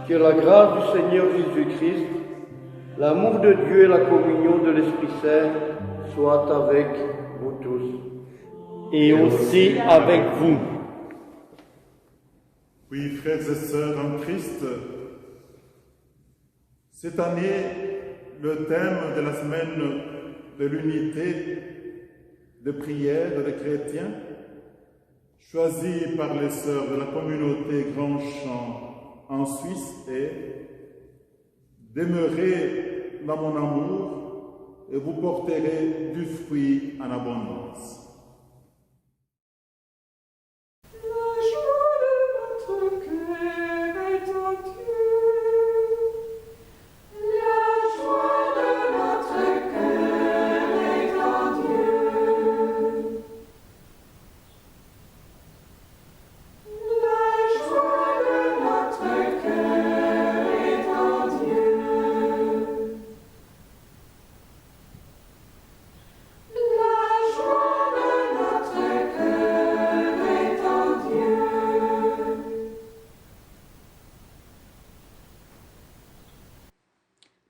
Que la grâce du Seigneur Jésus-Christ, l'amour de Dieu et la communion de l'Esprit Saint soient avec vous tous. Et aussi avec vous. Oui, frères et sœurs en Christ, cette année, le thème de la semaine de l'unité de prière des chrétiens, choisi par les sœurs de la communauté Grand Champ en Suisse, est « Demeurez dans mon amour et vous porterez du fruit en abondance ».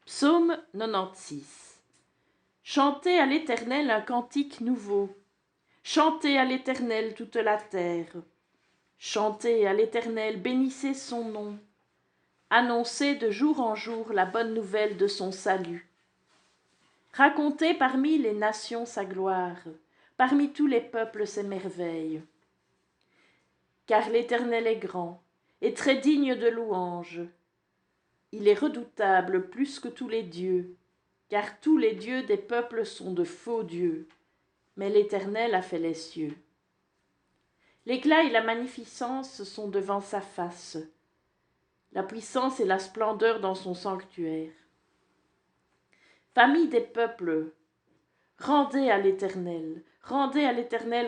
Psaume 96. Chantez à l'Éternel un cantique nouveau. Chantez à l'Éternel toute la terre. Chantez à l'Éternel, bénissez son nom. Annoncez de jour en jour la bonne nouvelle de son salut. Racontez parmi les nations sa gloire, parmi tous les peuples ses merveilles. Car l'Éternel est grand et très digne de louange. Il est redoutable plus que tous les dieux, car tous les dieux des peuples sont de faux dieux, mais l'Éternel a fait les cieux. L'éclat et la magnificence sont devant sa face, la puissance et la splendeur dans son sanctuaire. Famille des peuples, rendez à l'Éternel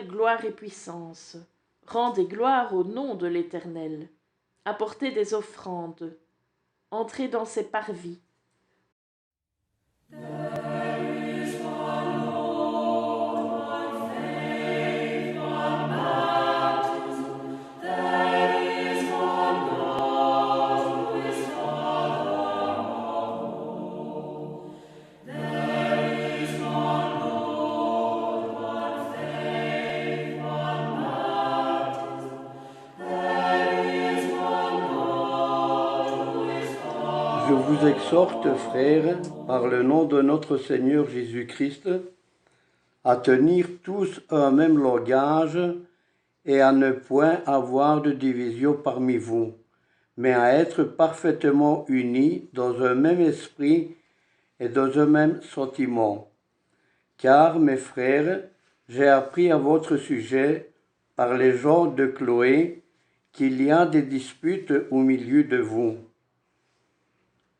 gloire et puissance, rendez gloire au nom de l'Éternel, apportez des offrandes, entrez dans ses parvis. Je vous exhorte, frères, par le nom de notre Seigneur Jésus-Christ, à tenir tous un même langage et à ne point avoir de division parmi vous, mais à être parfaitement unis dans un même esprit et dans un même sentiment. Car, mes frères, j'ai appris à votre sujet, par les gens de Chloé, qu'il y a des disputes au milieu de vous.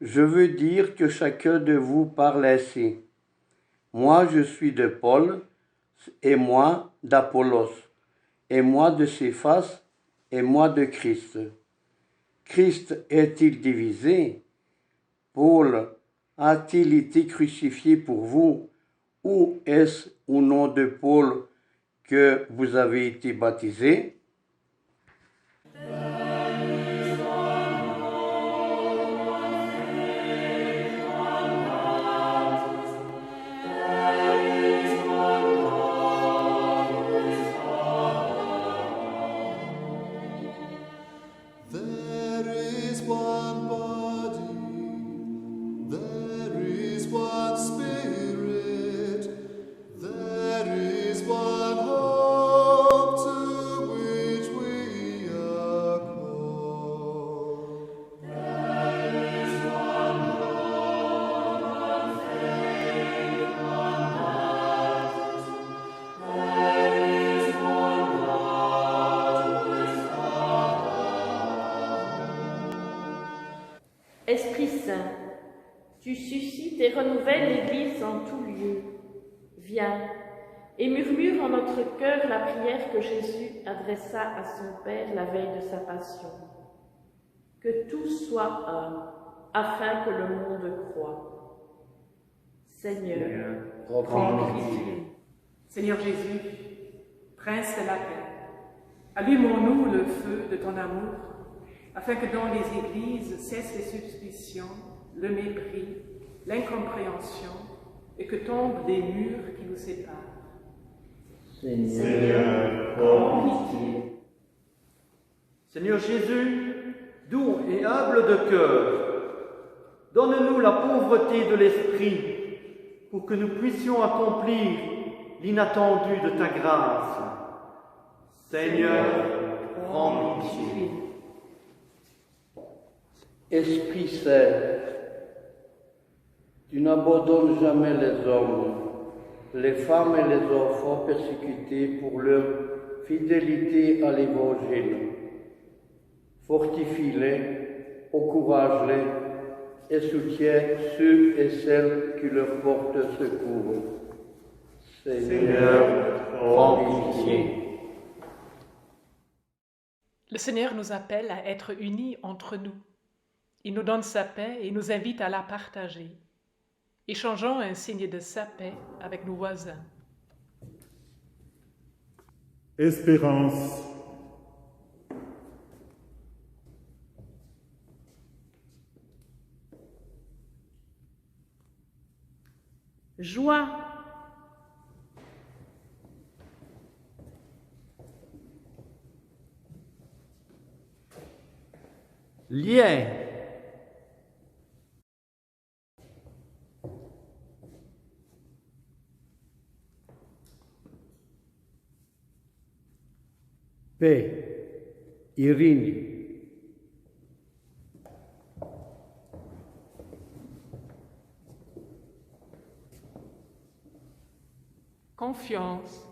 Je veux dire que chacun de vous parle ainsi. Moi, je suis de Paul, et moi d'Apollos, et moi de Céphas, et moi de Christ. Christ est-il divisé? Paul a-t-il été crucifié pour vous? Ou est-ce au nom de Paul que vous avez été baptisés? Esprit Saint, tu suscites et renouvelles l'Église en tout lieu. Viens et murmure en notre cœur la prière que Jésus adressa à son Père la veille de sa passion. Que tout soit un, afin que le monde croie. Seigneur, prends pitié. Seigneur Jésus, Prince de la paix, allumons-nous le feu de ton amour afin que dans les églises cessent les suspicions, le mépris, l'incompréhension, et que tombent les murs qui nous séparent. Seigneur, prends pitié. Seigneur Jésus, doux et humble de cœur, donne-nous la pauvreté de l'esprit pour que nous puissions accomplir l'inattendu de ta grâce. Seigneur, prends pitié. Esprit Saint, tu n'abandonnes jamais les hommes, les femmes et les enfants persécutés pour leur fidélité à l'Évangile. Fortifie-les, encourage-les et soutiens ceux et celles qui leur portent secours. Seigneur, prends pitié. Le Seigneur nous appelle à être unis entre nous. Il nous donne sa paix et nous invite à la partager. Échangeons un signe de sa paix avec nos voisins. Espérance. Joie, Lien, paix, Irine, Confiance,